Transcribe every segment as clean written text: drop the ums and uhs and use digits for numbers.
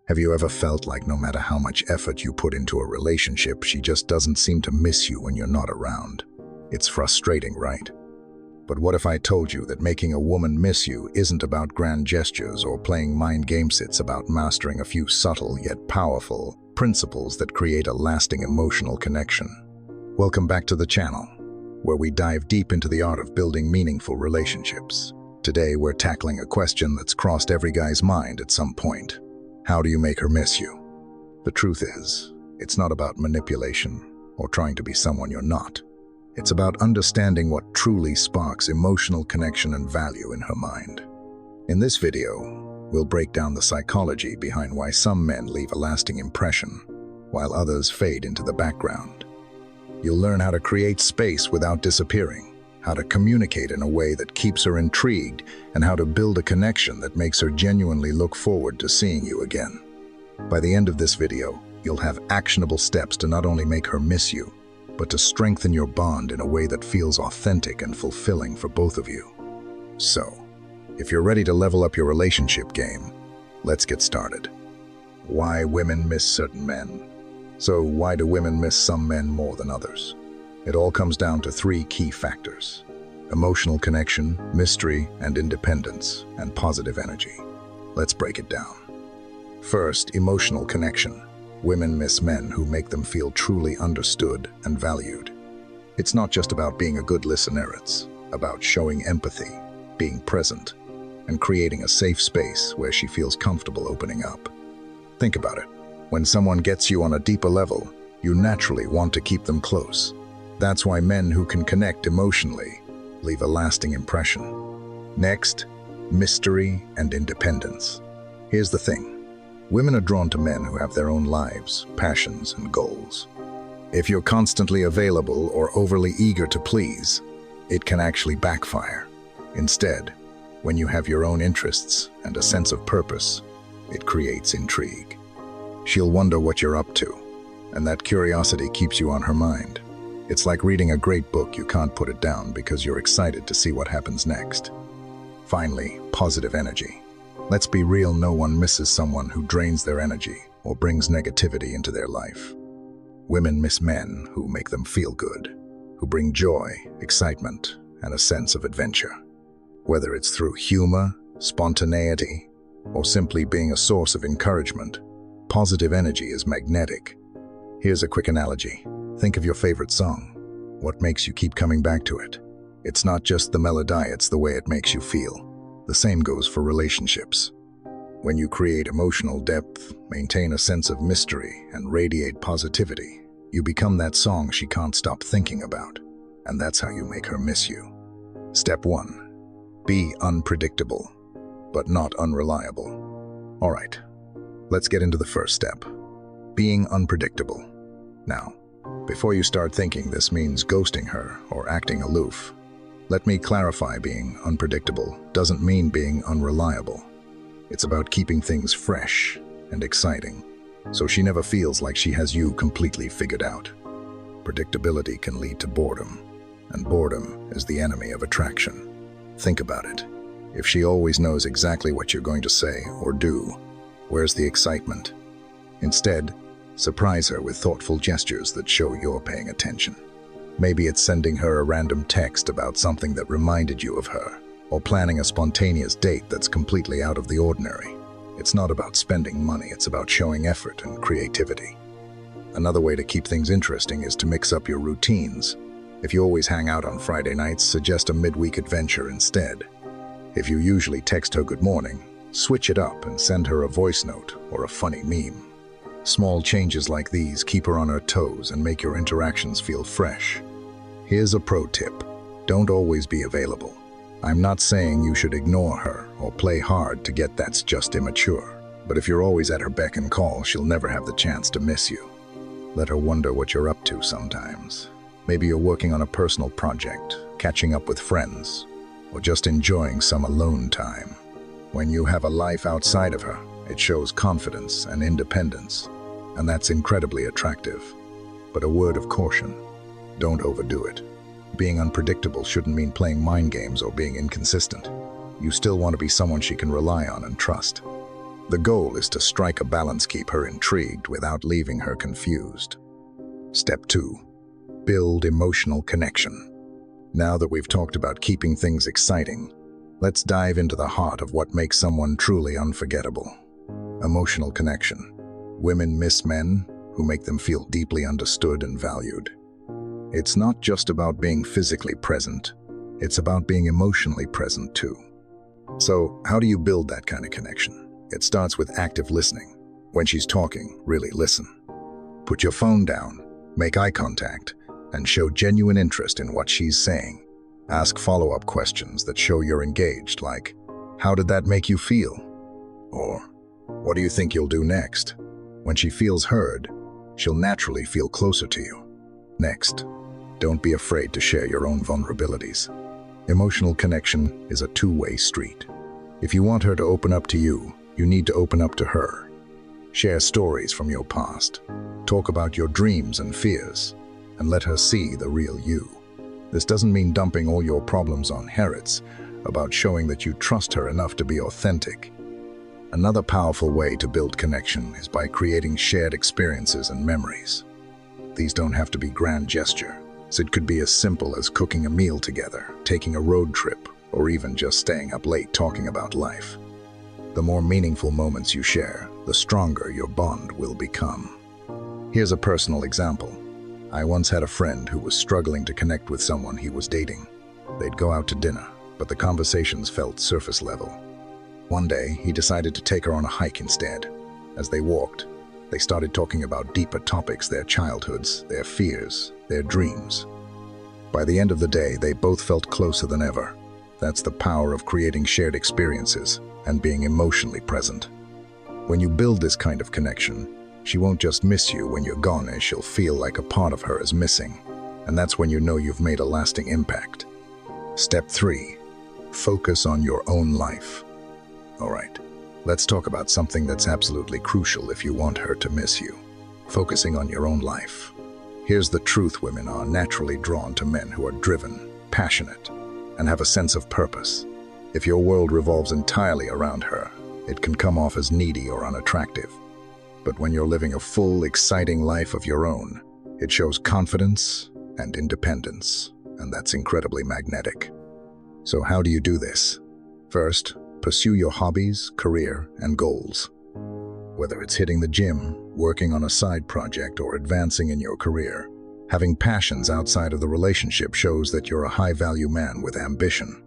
Have you ever felt like no matter how much effort you put into a relationship, she just doesn't seem to miss you when you're not around? It's frustrating, right? But what if I told you that making a woman miss you isn't about grand gestures or playing mind games? It's about mastering a few subtle yet powerful principles that create a lasting emotional connection. Welcome back to the channel, where we dive deep into the art of building meaningful relationships. Today, we're tackling a question that's crossed every guy's mind at some point. How do you make her miss you? The truth is, it's not about manipulation or trying to be someone you're not. It's about understanding what truly sparks emotional connection and value in her mind. In this video, we'll break down the psychology behind why some men leave a lasting impression, while others fade into the background. You'll learn how to create space without disappearing, how to communicate in a way that keeps her intrigued, and how to build a connection that makes her genuinely look forward to seeing you again. By the end of this video, you'll have actionable steps to not only make her miss you, but to strengthen your bond in a way that feels authentic and fulfilling for both of you. So, if you're ready to level up your relationship game, let's get started. Why women miss certain men? So why do women miss some men more than others? It all comes down to three key factors: emotional connection, mystery and independence, and positive energy. Let's break it down. First, emotional connection. Women miss men who make them feel truly understood and valued. It's not just about being a good listener, it's about showing empathy, being present, and creating a safe space where she feels comfortable opening up. Think about it. When someone gets you on a deeper level, you naturally want to keep them close. That's why men who can connect emotionally leave a lasting impression. Next, mystery and independence. Here's the thing. Women are drawn to men who have their own lives, passions, and goals. If you're constantly available or overly eager to please, it can actually backfire. Instead, when you have your own interests and a sense of purpose, it creates intrigue. She'll wonder what you're up to, and that curiosity keeps you on her mind. It's like reading a great book. You can't put it down because you're excited to see what happens next. Finally, positive energy. Let's be real, no one misses someone who drains their energy or brings negativity into their life. Women miss men who make them feel good, who bring joy, excitement, and a sense of adventure. Whether it's through humor, spontaneity, or simply being a source of encouragement, positive energy is magnetic. Here's a quick analogy. Think of your favorite song. What makes you keep coming back to it? It's not just the melody, it's the way it makes you feel. The same goes for relationships. When you create emotional depth, maintain a sense of mystery, and radiate positivity, you become that song she can't stop thinking about. And that's how you make her miss you. Step 1. Be unpredictable, but not unreliable. All right, let's get into the first step. Being unpredictable. Now, before you start thinking this means ghosting her or acting aloof, let me clarify: being unpredictable doesn't mean being unreliable. It's about keeping things fresh and exciting, so she never feels like she has you completely figured out. Predictability can lead to boredom, and boredom is the enemy of attraction. Think about it. If she always knows exactly what you're going to say or do, where's the excitement? Instead, surprise her with thoughtful gestures that show you're paying attention. Maybe it's sending her a random text about something that reminded you of her, or planning a spontaneous date that's completely out of the ordinary. It's not about spending money, it's about showing effort and creativity. Another way to keep things interesting is to mix up your routines. If you always hang out on Friday nights, suggest a midweek adventure instead. If you usually text her good morning, switch it up and send her a voice note or a funny meme. Small changes like these keep her on her toes and make your interactions feel fresh. Here's a pro tip. Don't always be available. I'm not saying you should ignore her or play hard to get. That's just immature. But if you're always at her beck and call, she'll never have the chance to miss you. Let her wonder what you're up to sometimes. Maybe you're working on a personal project, catching up with friends, or just enjoying some alone time. When you have a life outside of her, it shows confidence and independence, and that's incredibly attractive. But a word of caution: don't overdo it. Being unpredictable shouldn't mean playing mind games or being inconsistent. You still want to be someone she can rely on and trust. The goal is to strike a balance, keep her intrigued without leaving her confused. Step 2. Build emotional connection. Now that we've talked about keeping things exciting, let's dive into the heart of what makes someone truly unforgettable. Emotional connection. Women miss men who make them feel deeply understood and valued. It's not just about being physically present, it's about being emotionally present too. So, how do you build that kind of connection? It starts with active listening. When she's talking, really listen. Put your phone down, make eye contact, and show genuine interest in what she's saying. Ask follow-up questions that show you're engaged, like, "How did that make you feel?" Or, "What do you think you'll do next?" When she feels heard, she'll naturally feel closer to you. Next, don't be afraid to share your own vulnerabilities. Emotional connection is a two-way street. If you want her to open up to you, you need to open up to her. Share stories from your past. Talk about your dreams and fears, and let her see the real you. This doesn't mean dumping all your problems on her. It's about showing that you trust her enough to be authentic. Another powerful way to build connection is by creating shared experiences and memories. These don't have to be grand gesture. It could be as simple as cooking a meal together, taking a road trip, or even just staying up late talking about life. The more meaningful moments you share, the stronger your bond will become. Here's a personal example. I once had a friend who was struggling to connect with someone he was dating. They'd go out to dinner, but the conversations felt surface level. One day, he decided to take her on a hike instead. As they walked, they started talking about deeper topics, their childhoods, their fears, their dreams. By the end of the day, they both felt closer than ever. That's the power of creating shared experiences and being emotionally present. When you build this kind of connection, she won't just miss you when you're gone, and she'll feel like a part of her is missing. And that's when you know you've made a lasting impact. Step 3. Focus on your own life. All right, let's talk about something that's absolutely crucial if you want her to miss you. Focusing on your own life. Here's the truth: women are naturally drawn to men who are driven, passionate, and have a sense of purpose. If your world revolves entirely around her, it can come off as needy or unattractive. But when you're living a full, exciting life of your own, it shows confidence and independence, and that's incredibly magnetic. So how do you do this? First, pursue your hobbies, career, and goals. Whether it's hitting the gym, working on a side project, or advancing in your career, having passions outside of the relationship shows that you're a high-value man with ambition.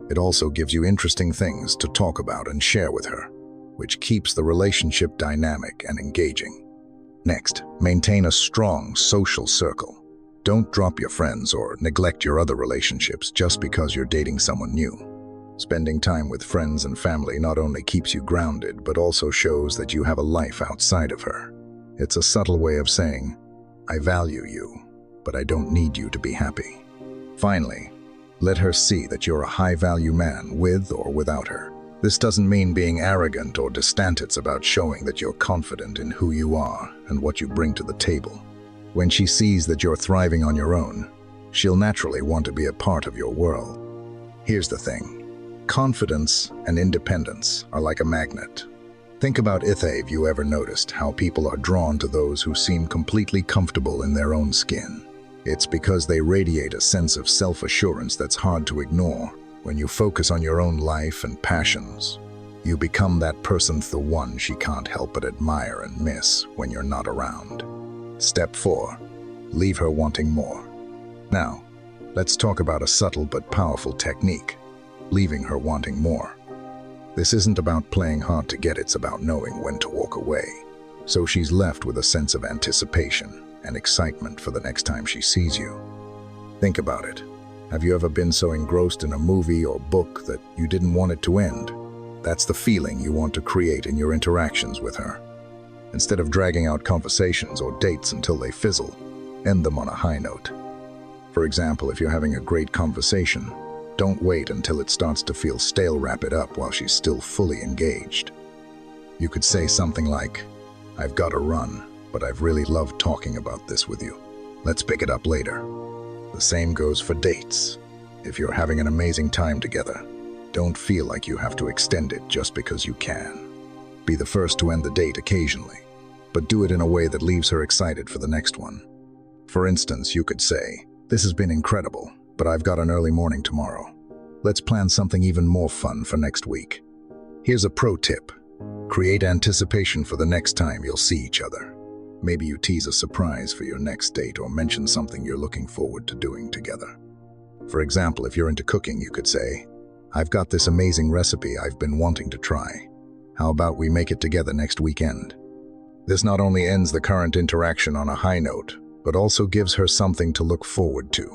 It also gives you interesting things to talk about and share with her, which keeps the relationship dynamic and engaging. Next, maintain a strong social circle. Don't drop your friends or neglect your other relationships just because you're dating someone new. Spending time with friends and family not only keeps you grounded, but also shows that you have a life outside of her. It's a subtle way of saying, "I value you, but I don't need you to be happy." Finally, let her see that you're a high-value man with or without her. This doesn't mean being arrogant or distant. It's about showing that you're confident in who you are and what you bring to the table. When she sees that you're thriving on your own, she'll naturally want to be a part of your world. Here's the thing. Confidence and independence are like a magnet. Think about it. Have you ever noticed how people are drawn to those who seem completely comfortable in their own skin? It's because they radiate a sense of self-assurance that's hard to ignore. When you focus on your own life and passions, you become that person, the one she can't help but admire and miss when you're not around. Step 4. Leave her wanting more. Now, let's talk about a subtle but powerful technique. Leaving her wanting more. This isn't about playing hard to get, it's about knowing when to walk away, so she's left with a sense of anticipation and excitement for the next time she sees you. Think about it. Have you ever been so engrossed in a movie or book that you didn't want it to end? That's the feeling you want to create in your interactions with her. Instead of dragging out conversations or dates until they fizzle, end them on a high note. For example, if you're having a great conversation, don't wait until it starts to feel stale. Wrap it up while she's still fully engaged. You could say something like, "I've got to run, but I've really loved talking about this with you. Let's pick it up later." The same goes for dates. If you're having an amazing time together, don't feel like you have to extend it just because you can. Be the first to end the date occasionally, but do it in a way that leaves her excited for the next one. For instance, you could say, "This has been incredible, but I've got an early morning tomorrow. Let's plan something even more fun for next week." Here's a pro tip. Create anticipation for the next time you'll see each other. Maybe you tease a surprise for your next date or mention something you're looking forward to doing together. For example, if you're into cooking, you could say, "I've got this amazing recipe I've been wanting to try. How about we make it together next weekend?" This not only ends the current interaction on a high note, but also gives her something to look forward to.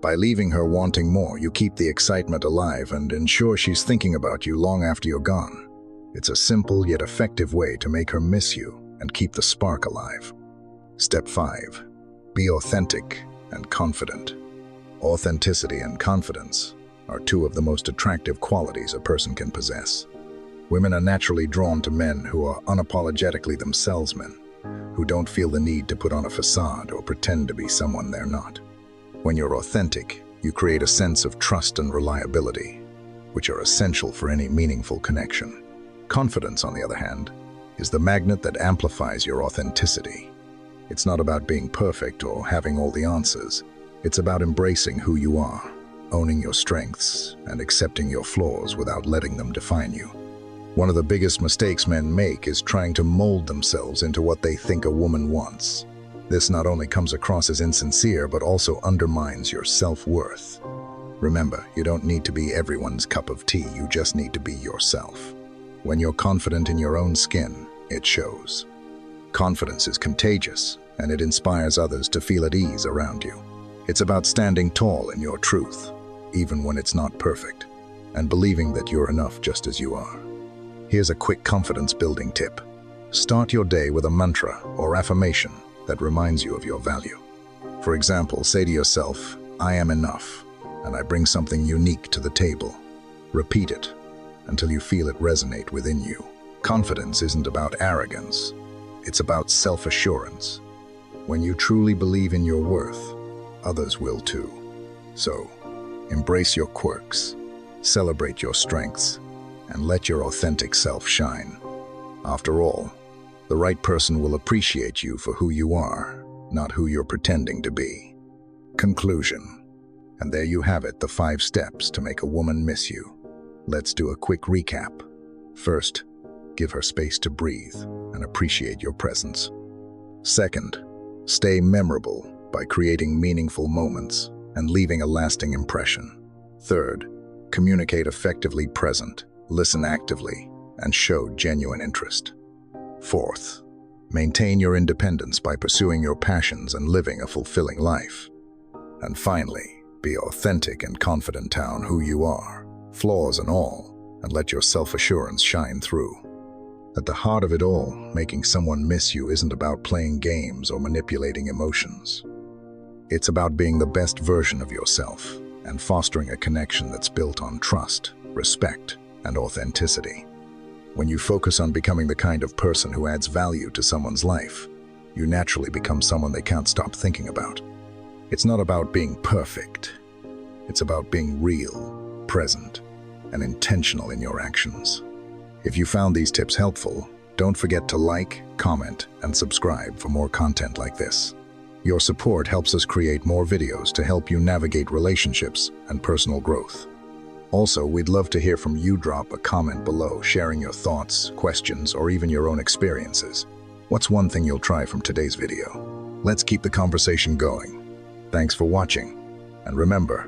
By leaving her wanting more, you keep the excitement alive and ensure she's thinking about you long after you're gone. It's a simple yet effective way to make her miss you and keep the spark alive. Step 5. Be authentic and confident. Authenticity and confidence are two of the most attractive qualities a person can possess. Women are naturally drawn to men who are unapologetically themselves men, who don't feel the need to put on a facade or pretend to be someone they're not. When you're authentic, you create a sense of trust and reliability, which are essential for any meaningful connection. Confidence, on the other hand, is the magnet that amplifies your authenticity. It's not about being perfect or having all the answers. It's about embracing who you are, owning your strengths, and accepting your flaws without letting them define you. One of the biggest mistakes men make is trying to mold themselves into what they think a woman wants. This not only comes across as insincere, but also undermines your self-worth. Remember, you don't need to be everyone's cup of tea, you just need to be yourself. When you're confident in your own skin, it shows. Confidence is contagious, and it inspires others to feel at ease around you. It's about standing tall in your truth, even when it's not perfect, and believing that you're enough just as you are. Here's a quick confidence-building tip. Start your day with a mantra or affirmation that reminds you of your value. For example, say to yourself, "I am enough, and I bring something unique to the table." Repeat it until you feel it resonate within you. Confidence isn't about arrogance. It's about self-assurance. When you truly believe in your worth, others will too. So, embrace your quirks, celebrate your strengths, and let your authentic self shine. After all, the right person will appreciate you for who you are, not who you're pretending to be. Conclusion. And there you have it, the 5 steps to make a woman miss you. Let's do a quick recap. First, give her space to breathe and appreciate your presence. Second, stay memorable by creating meaningful moments and leaving a lasting impression. Third, communicate effectively present, listen actively, and show genuine interest. Fourth, maintain your independence by pursuing your passions and living a fulfilling life. And finally, be authentic and confident in who you are, flaws and all, and let your self-assurance shine through. At the heart of it all, making someone miss you isn't about playing games or manipulating emotions. It's about being the best version of yourself and fostering a connection that's built on trust, respect, and authenticity. When you focus on becoming the kind of person who adds value to someone's life, you naturally become someone they can't stop thinking about. It's not about being perfect. It's about being real, present, and intentional in your actions. If you found these tips helpful, don't forget to like, comment, and subscribe for more content like this. Your support helps us create more videos to help you navigate relationships and personal growth. Also, we'd love to hear from you. Drop a comment below, sharing your thoughts, questions, or even your own experiences. What's one thing you'll try from today's video? Let's keep the conversation going. Thanks for watching. And remember,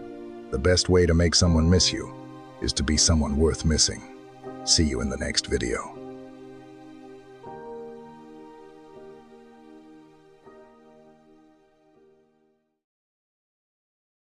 the best way to make someone miss you is to be someone worth missing. See you in the next video.